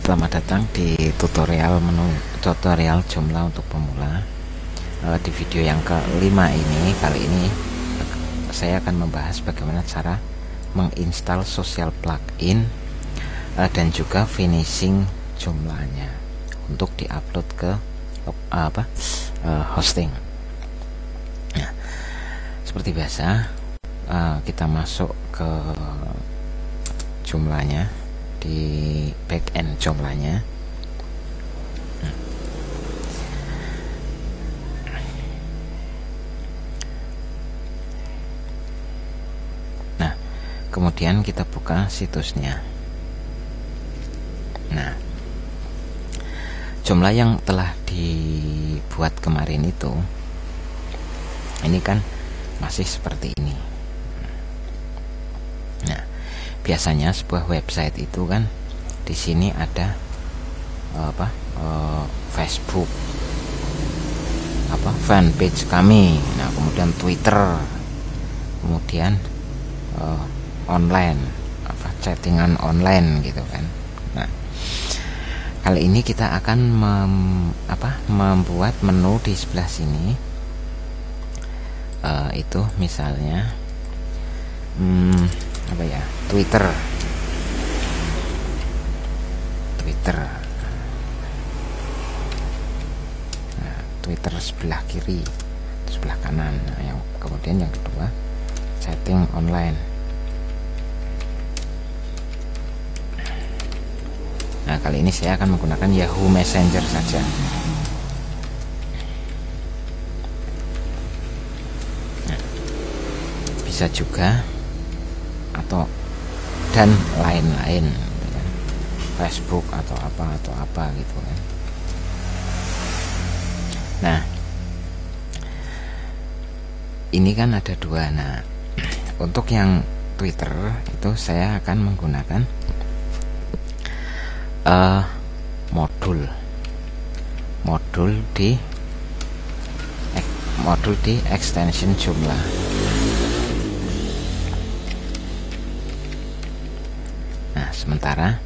Selamat datang di tutorial Joomla untuk pemula. Di video yang kelima ini, kali ini saya akan membahas bagaimana cara menginstal social plugin dan juga finishing Joomla-nya untuk diupload ke hosting. Nah, seperti biasa, kita masuk ke Joomla-nya di backend Joomla-nya. Nah, kemudian kita buka situsnya. Nah, Joomla yang telah dibuat kemarin itu, ini kan masih seperti ini. Nah, biasanya sebuah website itu kan di sini ada Facebook, fanpage kami, nah kemudian Twitter, kemudian online, chattingan online gitu kan. Nah, kali ini kita akan membuat menu di sebelah sini. Itu misalnya Twitter. Nah, Twitter sebelah kiri, sebelah kanan. Nah, kemudian yang kedua, chatting online. Nah, kali ini saya akan menggunakan Yahoo Messenger saja. Nah, bisa juga dan lain-lain, gitu kan. Facebook atau apa gitu kan. Nah, ini kan ada dua. Nah, untuk yang Twitter itu saya akan menggunakan modul di extension Joomla. Nah, sementara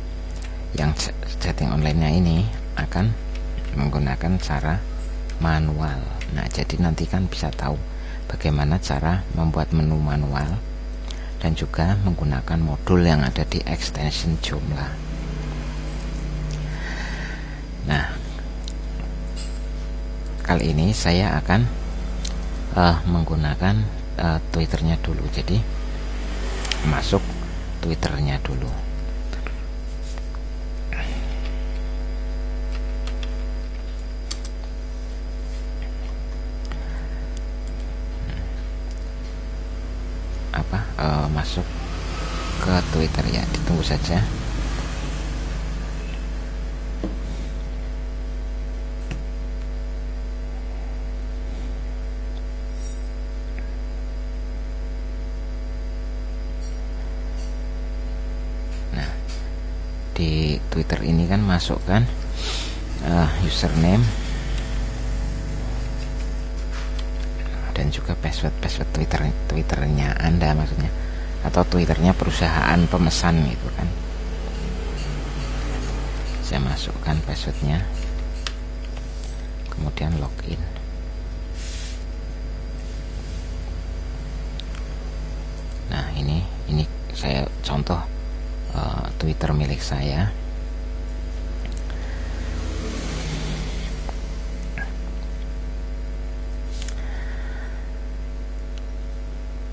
yang chatting online-nya ini akan menggunakan cara manual. Nah, jadi nanti kan bisa tahu bagaimana cara membuat menu manual dan juga menggunakan modul yang ada di extension Joomla. Nah, kali ini saya akan menggunakan Twitternya dulu. Jadi masuk Twitternya dulu. Masuk ke Twitter ya, ditunggu saja. Nah, di Twitter ini kan masukkan username dan juga password Twitternya Anda, maksudnya, atau Twitternya perusahaan pemesan gitu kan. Saya masukkan passwordnya, kemudian login. Nah, ini saya contoh Twitter milik saya.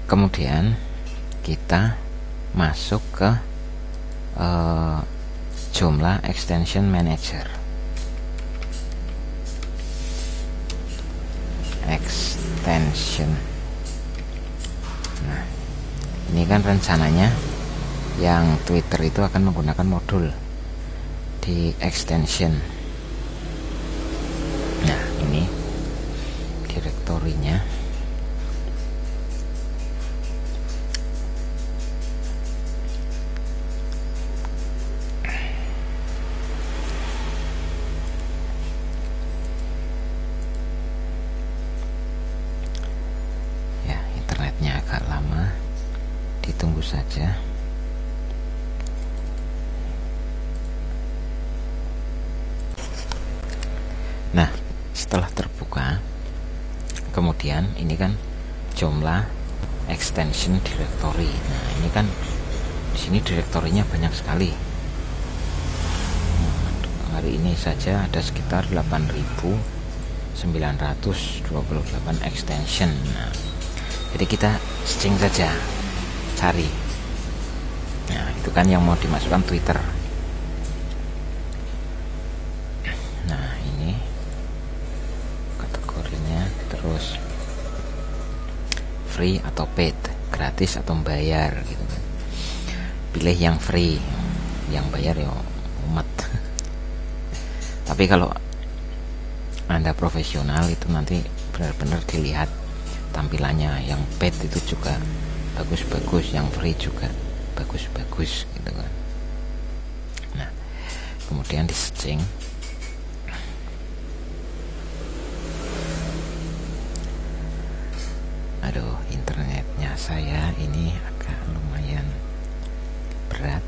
Kemudian kita masuk ke Joomla Extension Manager. Nah, ini kan rencananya yang Twitter itu akan menggunakan modul di extension. Nah, ini direktorinya. Agak lama, ditunggu saja. Nah, setelah terbuka, kemudian ini kan Joomla extension directory. Nah, ini kan di sini direktorinya banyak sekali. Hari ini saja ada sekitar 8.928 extension. Nah, jadi kita searching saja, cari. Nah, itu kan yang mau dimasukkan Twitter. Nah, ini kategorinya, terus free atau paid, gratis atau bayar gitu kan. Pilih yang free, yang bayar ya umat. Tapi kalau Anda profesional itu nanti benar-benar dilihat tampilannya. Yang paid itu juga bagus-bagus, yang free juga bagus-bagus gitu kan. Nah, kemudian di searching. Aduh, internetnya saya ini agak lumayan berat.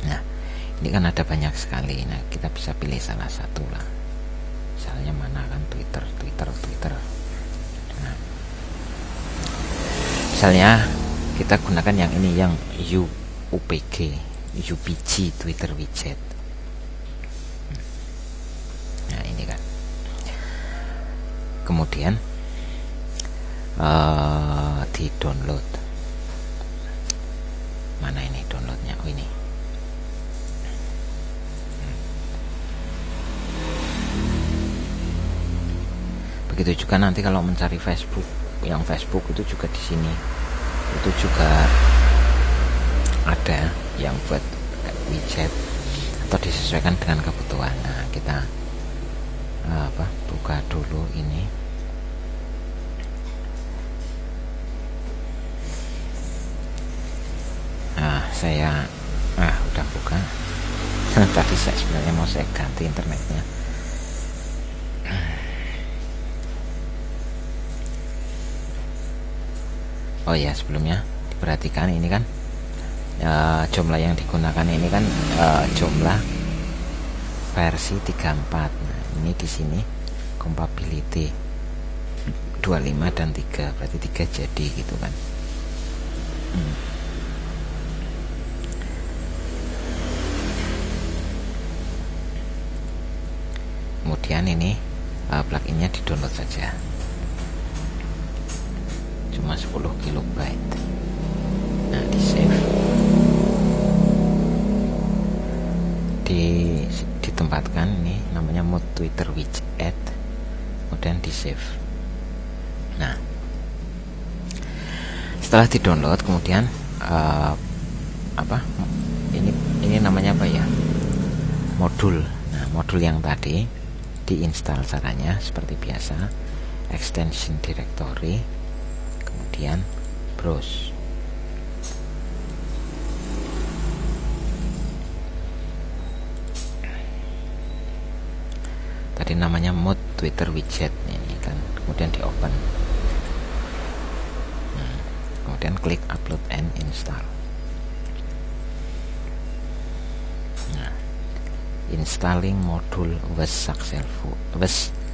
Nah, ini kan ada banyak sekali. Nah, kita bisa pilih salah satu lah. Misalnya mana kan Twitter. Nah, misalnya kita gunakan yang ini, yang UPG Twitter widget. Nah, ini kan. Kemudian di download. Mana ini downloadnya? Oh, ini. Begitu juga nanti kalau mencari Facebook, yang Facebook itu juga di sini. Itu juga ada yang buat widget atau disesuaikan dengan kebutuhan. Nah, kita buka dulu ini. Nah, saya udah buka. Tadi saya sebenarnya mau saya ganti internetnya. Oh ya, sebelumnya diperhatikan ini kan Joomla yang digunakan ini kan Joomla versi 34. Nah, ini di sini compatibility 25 dan 3, berarti 3 jadi gitu kan. Kemudian ini pluginnya di download saja, cuma 10 KB. Nah, di save, ditempatkan ini namanya mode Twitter widget, kemudian di save. Nah, setelah di download kemudian ini namanya apa ya, modul. Nah, modul yang tadi diinstal caranya seperti biasa, extension directory, kemudian browse. Tadi namanya mode Twitter widget ini kan, kemudian di open. Kemudian klik upload and install. Nah, installing module was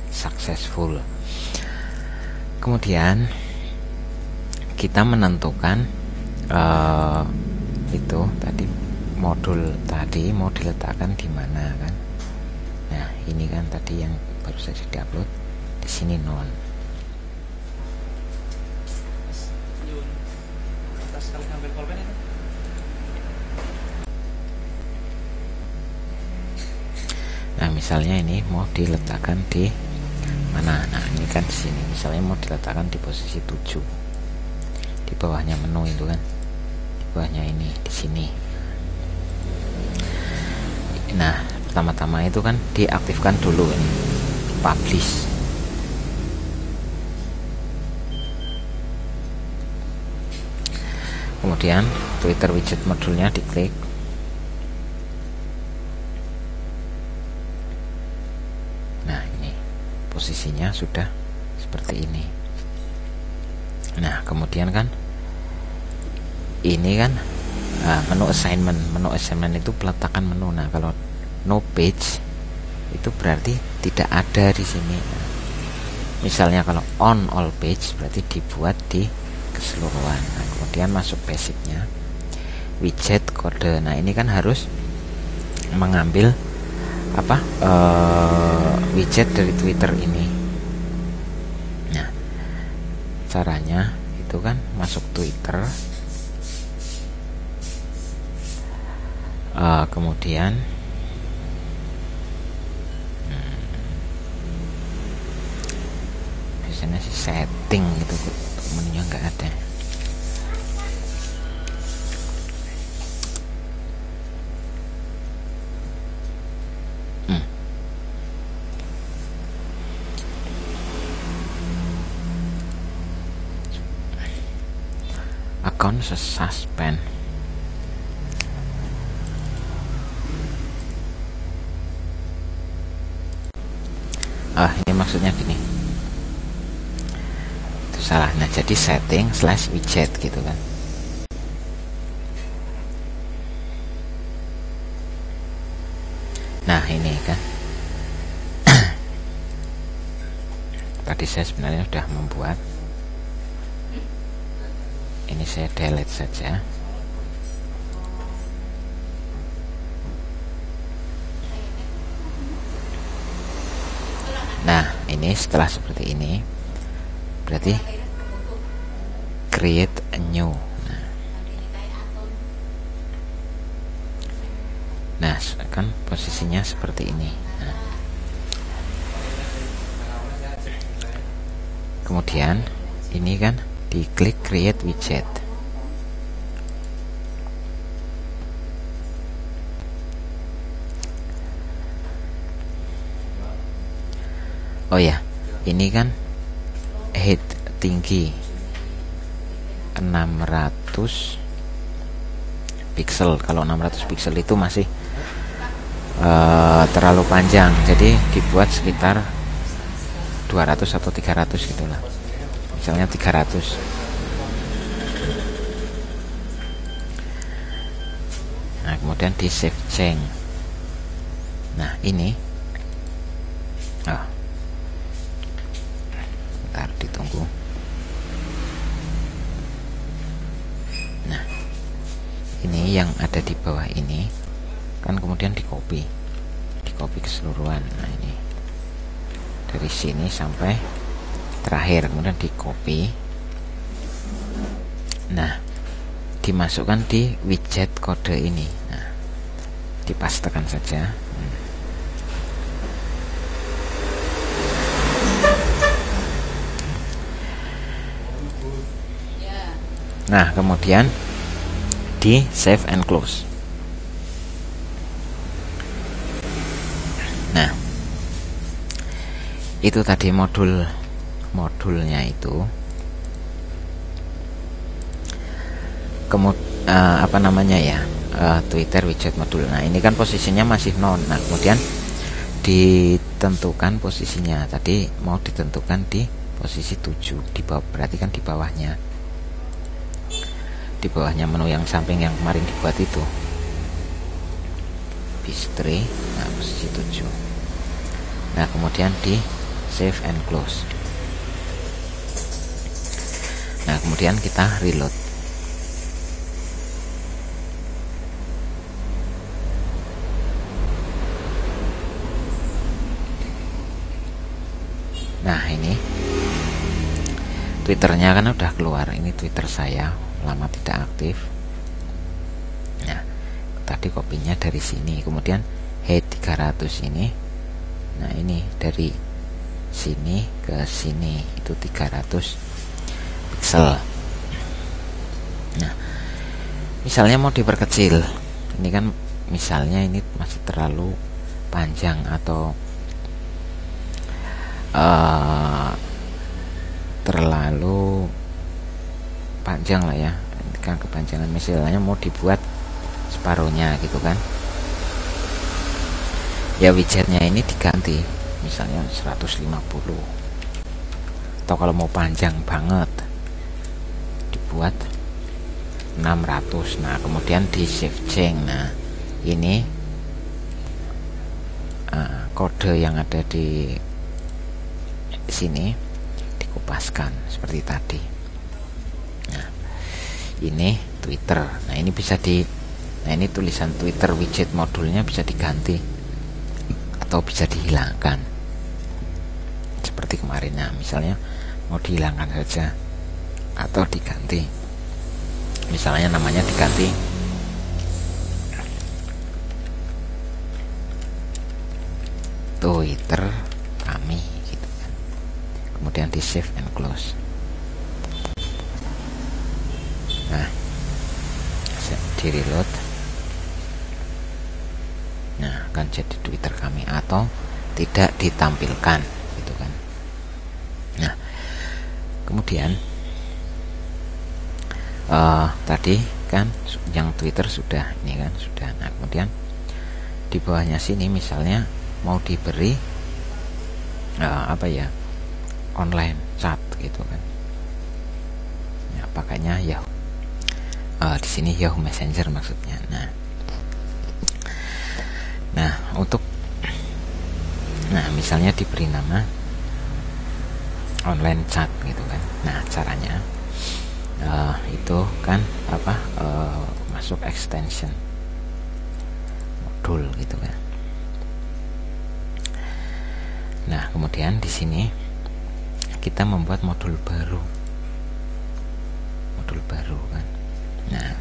successful. Kemudian kita menentukan itu tadi modul tadi mau diletakkan di mana kan. Nah, ini kan tadi yang baru saja diupload, di sini non. Nah, misalnya ini mau diletakkan di mana? Nah, ini kan di sini. Misalnya mau diletakkan di posisi 7. Di bawahnya menu itu kan. Di bawahnya ini, di sini. Nah, pertama-tama itu kan diaktifkan dulu ini. Publish. Kemudian Twitter widget modulnya diklik. Nah, ini posisinya sudah seperti ini. Nah, kemudian kan ini kan menu assignment itu peletakan menu. Nah, kalau no page itu berarti tidak ada di sini. Misalnya kalau on all page berarti dibuat di keseluruhan. Nah, kemudian masuk basicnya, widget kode. Nah, ini kan harus mengambil apa widget dari Twitter ini. Nah, caranya itu kan masuk Twitter, kemudian biasanya sih setting gitu, menunya nggak ada. Account suspend. Ini maksudnya gini, itu salah. Nah, jadi setting / widget gitu kan. Nah, ini kan tadi saya sebenarnya sudah membuat. Ini saya delete saja. Nah, ini setelah seperti ini berarti create a new. Nah, kan posisinya seperti ini. Nah, kemudian ini kan diklik create widget. Oh ya, ini kan height tinggi 600 pixel. Kalau 600 pixel itu masih terlalu panjang, jadi dibuat sekitar 200 atau 300 gitulah. Misalnya 300. Nah, kemudian di save change. Nah, ini bentar, ditunggu. Nah, ini yang ada di bawah ini kan kemudian di copy keseluruhan. Nah, ini dari sini sampai terakhir, kemudian di copy. Nah, dimasukkan di widget kode ini. Nah, dipastekan saja. Nah, kemudian di save and close. Nah, itu tadi modulnya itu. Apa namanya ya, Twitter widget modul. Nah, ini kan posisinya masih non. Nah, kemudian ditentukan posisinya. Tadi mau ditentukan di posisi 7 di bawah, berarti kan di bawahnya. Di bawahnya menu yang samping yang kemarin dibuat itu. Bistri, nah posisi 7. Nah, kemudian di save and close. Nah, kemudian kita reload. Nah, ini Twitternya kan udah keluar. Ini Twitter saya, lama tidak aktif. Nah, tadi kopinya dari sini, kemudian height 300 ini. Nah, ini dari sini ke sini itu 300 pixel. Nah, misalnya mau diperkecil, ini kan misalnya ini masih terlalu panjang atau terlalu panjang lah ya, ini kan kepanjangan. Misalnya mau dibuat separuhnya gitu kan, ya widgetnya ini diganti misalnya 150, atau kalau mau panjang banget dibuat 600. Nah, kemudian di save change. Nah, ini kode yang ada di sini dikupaskan seperti tadi. Nah, ini Twitter. Nah, ini bisa ini tulisan Twitter widget modulnya bisa diganti atau bisa dihilangkan seperti kemarin. Nah, misalnya mau dihilangkan saja atau diganti, misalnya namanya diganti Twitter kami gitu kan. Kemudian di save and close. Nah, di reload. Nah, akan jadi Twitter kami atau tidak ditampilkan gitu kan. Nah, kemudian tadi kan yang Twitter sudah ini kan sudah. Nah, kemudian di bawahnya sini misalnya mau diberi online chat gitu kan. Ya, pakainya Yahoo. Di sini Yahoo Messenger maksudnya. Nah, misalnya diberi nama online chat gitu kan. Nah, caranya itu kan masuk extension modul gitu kan. Nah, kemudian di sini kita membuat modul baru kan. Nah,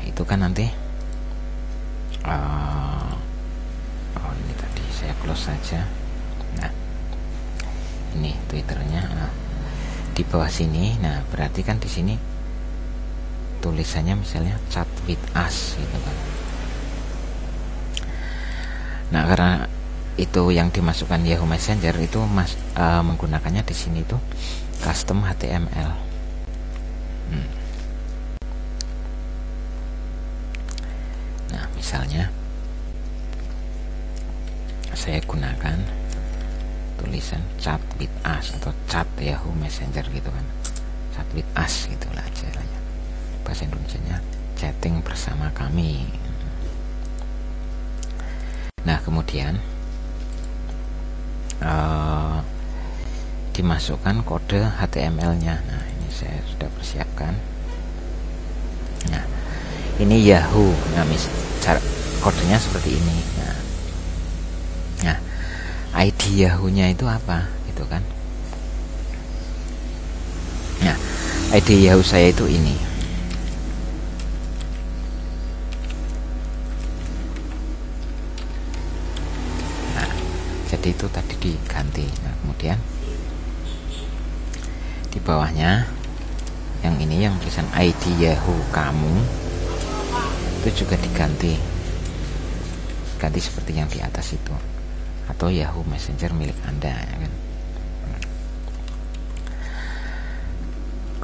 itu kan nanti ini tadi saya close saja. Nah, ini Twitternya. Di bawah sini, nah berarti kan di sini tulisannya misalnya chat with us gitu kan. Nah, karena itu yang dimasukkan Yahoo Messenger itu menggunakannya di sini itu custom HTML. Nah, misalnya saya gunakan tulisan chat with us atau chat Yahoo Messenger gitu kan. Chat with us gitulah aja. Bahasa Indonesianya chatting bersama kami. Nah, kemudian dimasukkan kode HTML-nya. Nah, ini saya sudah persiapkan. Nah, ini Yahoo. Nah, kodenya seperti ini. Nah, ID Yahoo-nya itu apa? Gitu kan. Nah, ID Yahoo saya itu ini. Nah, jadi itu tadi diganti. Nah, kemudian di bawahnya yang ini yang tulisan ID Yahoo kamu itu juga diganti seperti yang di atas itu, atau Yahoo Messenger milik Anda ya kan.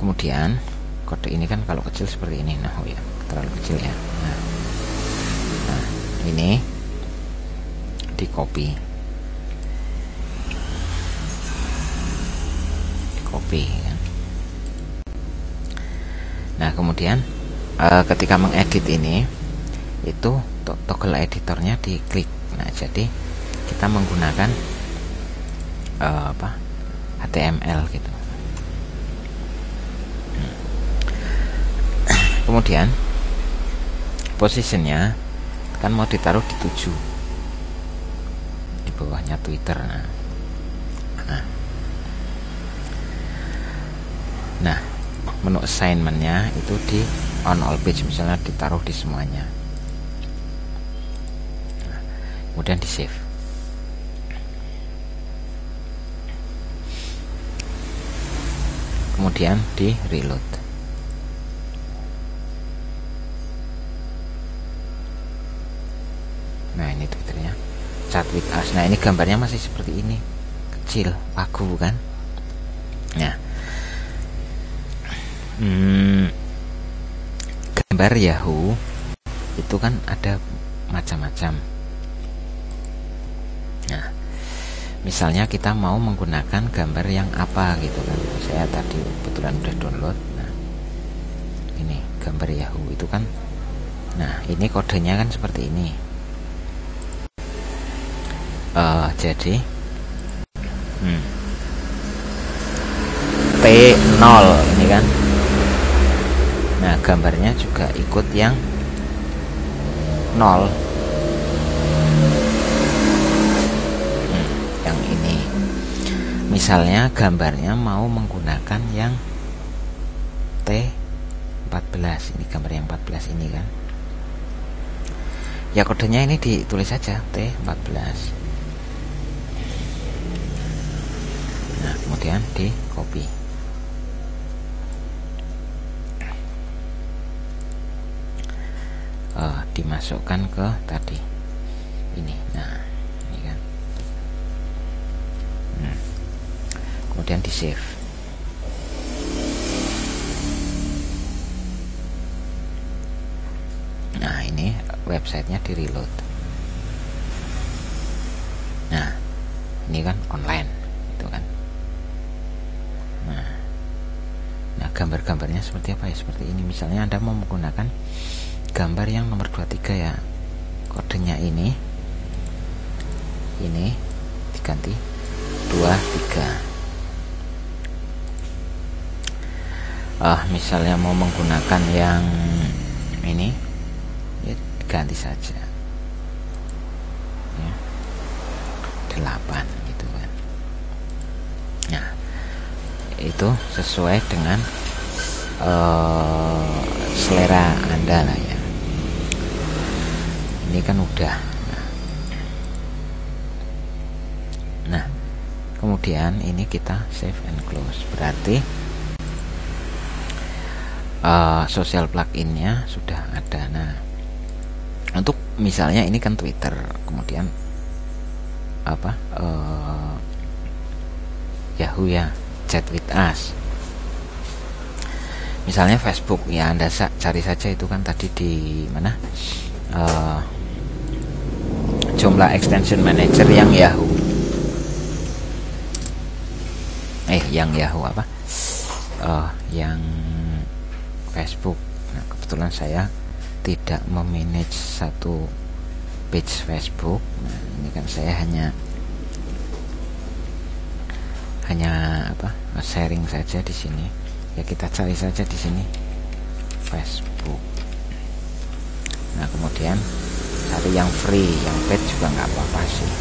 Kemudian kode ini kan kalau kecil seperti ini. Nah, terlalu kecil ya. Nah, ini di copy kan. Nah, kemudian ketika mengedit ini itu toggle editornya diklik. Nah, jadi kita menggunakan HTML gitu. Kemudian positionnya kan mau ditaruh di 7 di bawahnya Twitter. Nah, menu assignmentnya itu di on all page, misalnya ditaruh di semuanya. Kemudian di save. Kemudian di reload. Nah, ini Twitternya chat with us. Nah, ini gambarnya masih seperti ini, kecil, paku kan. Nah, gambar Yahoo itu kan ada macam-macam. Nah, misalnya kita mau menggunakan gambar yang apa gitu kan. Saya tadi kebetulan udah download. Nah, ini gambar Yahoo itu kan. Nah, ini kodenya kan seperti ini. Jadi T0 ini kan. Nah, gambarnya juga ikut yang 0. Yang ini misalnya gambarnya mau menggunakan yang T14, ini gambar yang 14 ini kan. Ya kodenya ini ditulis saja T14. Nah, kemudian di copy. Dimasukkan ke tadi ini. Nah, ini kan. Kemudian di save. Nah, ini websitenya di reload. Nah, ini kan online itu kan. Nah, gambar-gambarnya seperti apa ya? Seperti ini. Misalnya Anda mau menggunakan gambar yang nomor 23 ya, kodenya ini diganti 23. Misalnya mau menggunakan yang ini ya, ganti saja ya, 8 gitu kan. Nah, itu sesuai dengan selera Anda lah ya. Ini kan udah. Nah, kemudian ini kita save and close. Berarti social plugin-nya sudah ada. Nah, untuk misalnya ini kan Twitter, kemudian apa Yahoo ya, chat with us. Misalnya Facebook ya, Anda cari saja itu kan tadi di mana, Joomla Extension Manager yang Yahoo. Yang Yahoo apa? Yang Facebook. Nah, kebetulan saya tidak memanage satu page Facebook. Nah, ini kan saya hanya sharing saja di sini. Ya, kita cari saja di sini Facebook. Nah, kemudian cari yang free, yang paid juga nggak apa-apa sih.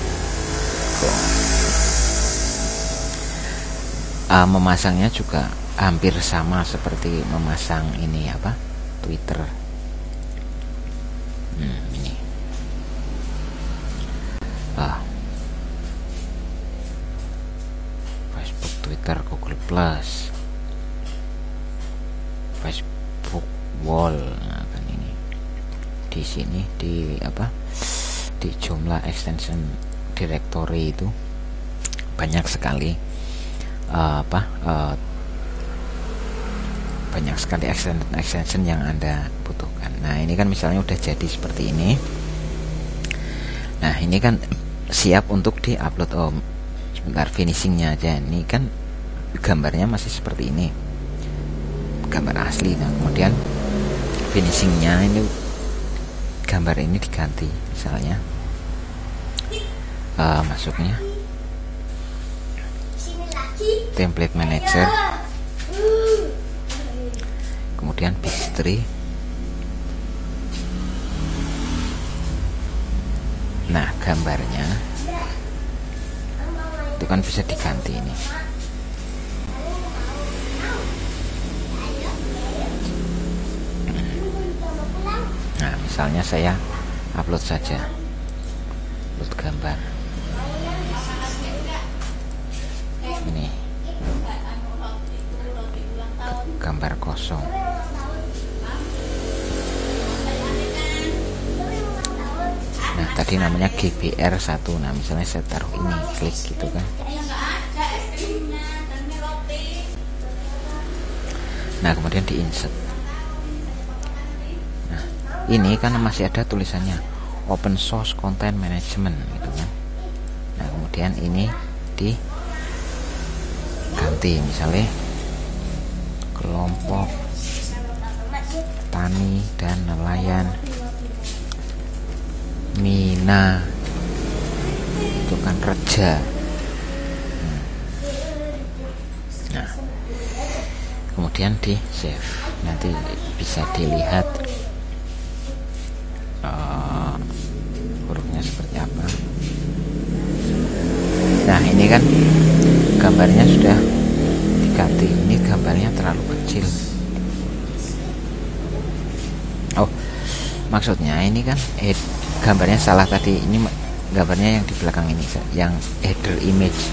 Memasangnya juga hampir sama seperti memasang ini apa, Twitter. Ini Facebook, Twitter, Google Plus, Facebook Wall. Nah, kan ini di sini di Joomla Extension Directory itu banyak sekali banyak sekali extension yang Anda butuhkan. Nah, ini kan misalnya udah jadi seperti ini. Nah, ini kan siap untuk di-upload. Sebentar, finishingnya aja. Ini kan gambarnya masih seperti ini, gambar asli. Nah, kemudian finishingnya ini gambar ini diganti. Misalnya masuknya template manager, kemudian history. Nah, gambarnya itu kan bisa diganti ini. Nah, misalnya saya upload saja, upload gambar ini, gambar kosong. Nah, tadi namanya GBR1. Nah, misalnya saya taruh ini, klik gitu kan. Nah, kemudian di insert. Nah, ini kan masih ada tulisannya Open Source Content Management gitu kan. Nah, kemudian ini diganti, misalnya kelompok tani dan nelayan Mina itu kan. kerja. Nah, kemudian di save, nanti bisa dilihat hurufnya seperti apa. Nah, ini kan gambarnya sudah diganti. Ini gambarnya terlalu kecil. Oh, maksudnya ini kan gambarnya salah tadi. Ini gambarnya yang di belakang ini, yang header image.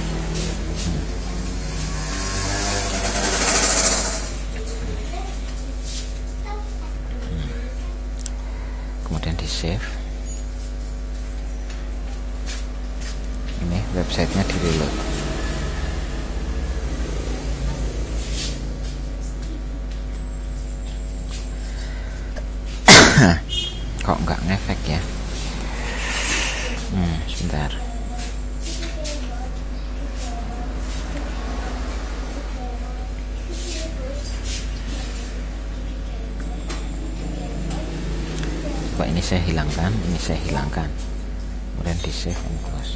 Kemudian di save. Ini websitenya di reload. Kok nggak ngefek ya? Sebentar. Coba ini saya hilangkan, ini saya hilangkan. Kemudian di save and close.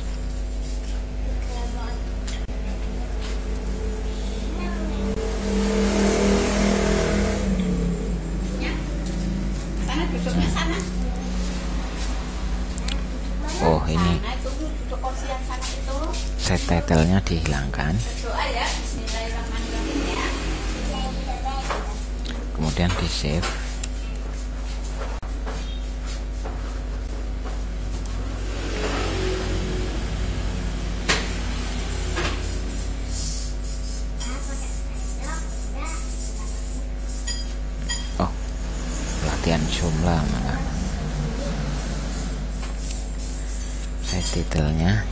Oh, ini set title-nya dihilangkan. Kemudian di save. Oh, latihan jumlah malah. Set title-nya.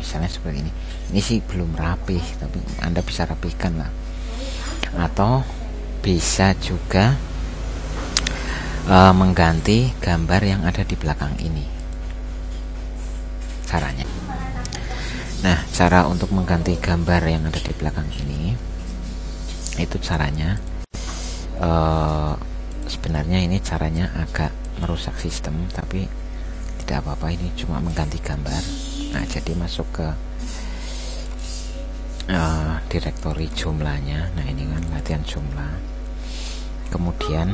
Misalnya seperti ini sih belum rapih, tapi Anda bisa rapihkan lah. Atau bisa juga mengganti gambar yang ada di belakang ini caranya. Nah, cara untuk mengganti gambar yang ada di belakang ini, itu caranya sebenarnya ini caranya agak merusak sistem, tapi tidak apa-apa, ini cuma mengganti gambar. Nah, jadi masuk ke direktori jumlahnya. Nah, ini kan latihan jumlah. Kemudian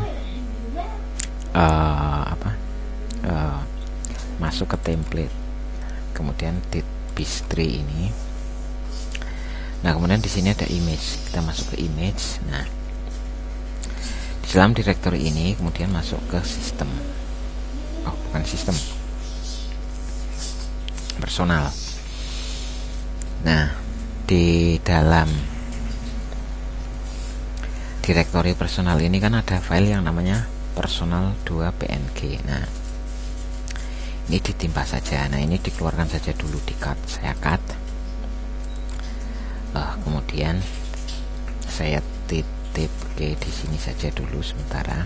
masuk ke template. Kemudian di bistri ini. Nah, kemudian di sini ada image. Kita masuk ke image. Nah, di dalam direktori ini kemudian masuk ke sistem. Oh, bukan sistem. Personal. Nah, di dalam direktori personal ini kan ada file yang namanya personal2png. Nah, ini ditimpa saja. Nah, ini dikeluarkan saja dulu, di cut. Saya cut. Kemudian saya titip ke di sini saja dulu sementara.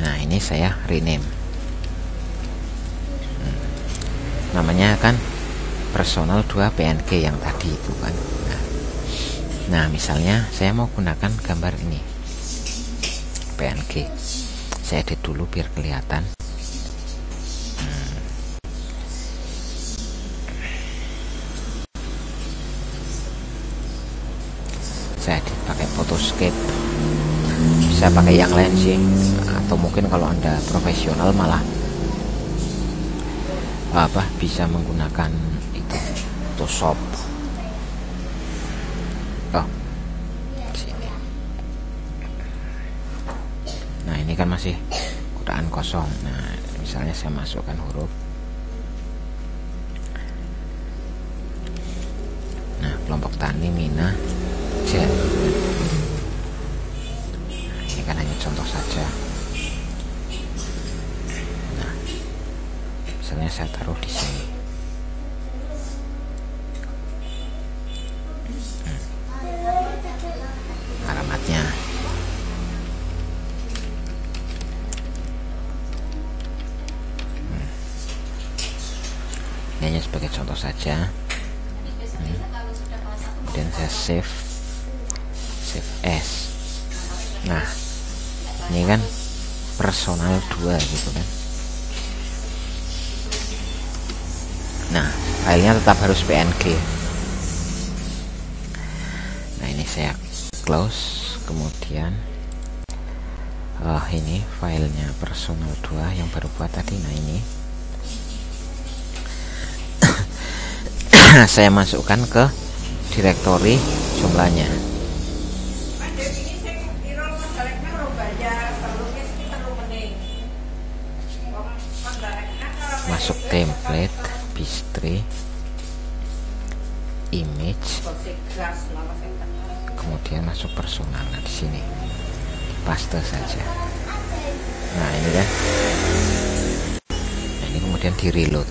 Nah, ini saya rename. Namanya kan personal2png yang tadi itu kan. Nah, misalnya saya mau gunakan gambar ini PNG, saya edit dulu biar kelihatan. Saya edit pakai Photoscape, bisa pakai yang lain sih, atau mungkin kalau Anda profesional malah bisa menggunakan itu Photoshop. Sini. Nah, ini kan masih kotaan kosong. Nah, misalnya saya masukkan huruf. Nah, kelompok tani Mina J. Nah, ini kan hanya contoh saja. misalnya saya taruh di sini. Alamatnya. Ini hanya sebagai contoh saja. Kemudian saya save as. Nah, ini kan personal 2 gitu kan. Nah, filenya tetap harus PNG. Nah, ini saya close. Kemudian ini filenya personal 2 yang baru buat tadi. Nah, ini saya masukkan ke direktori jumlahnya. Masuk template, bistri, image, kemudian masuk personal. Nah, di sini paste saja. Nah, ini kan. Nah, ini kemudian di reload.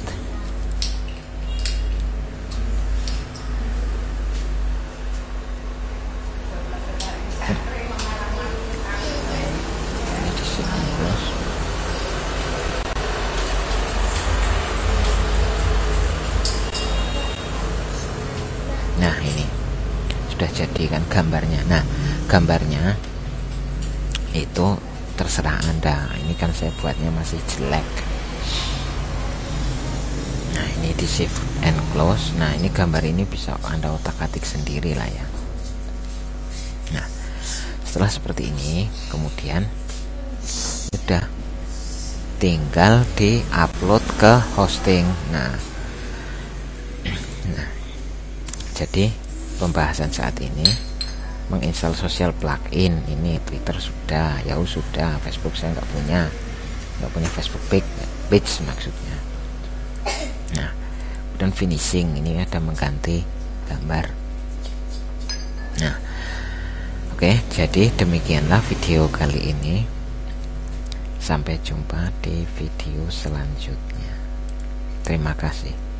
Nah, ini sudah jadi kan gambarnya. Nah, gambarnya itu terserah Anda. Ini kan saya buatnya masih jelek. Nah, ini di save and close. Nah, ini gambar ini bisa Anda otak-atik sendiri lah ya. Nah, setelah seperti ini, kemudian sudah tinggal di upload ke hosting. Nah, jadi pembahasan saat ini menginstal sosial plugin. Ini Twitter sudah, Yahoo sudah, Facebook saya nggak punya Facebook page maksudnya. Nah, kemudian finishing, ini ada mengganti gambar. Nah, oke, jadi demikianlah video kali ini. Sampai jumpa di video selanjutnya. Terima kasih.